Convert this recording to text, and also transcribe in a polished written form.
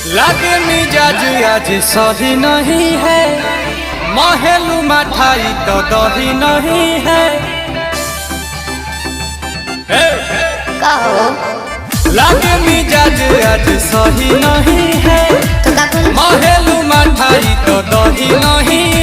लागे मिजाज आज सही नहीं है, महलू मठाई तो दही नहीं है। कहो लागे मिजाज आज सही नहीं है, तो का महलू मठाई तो दही नहीं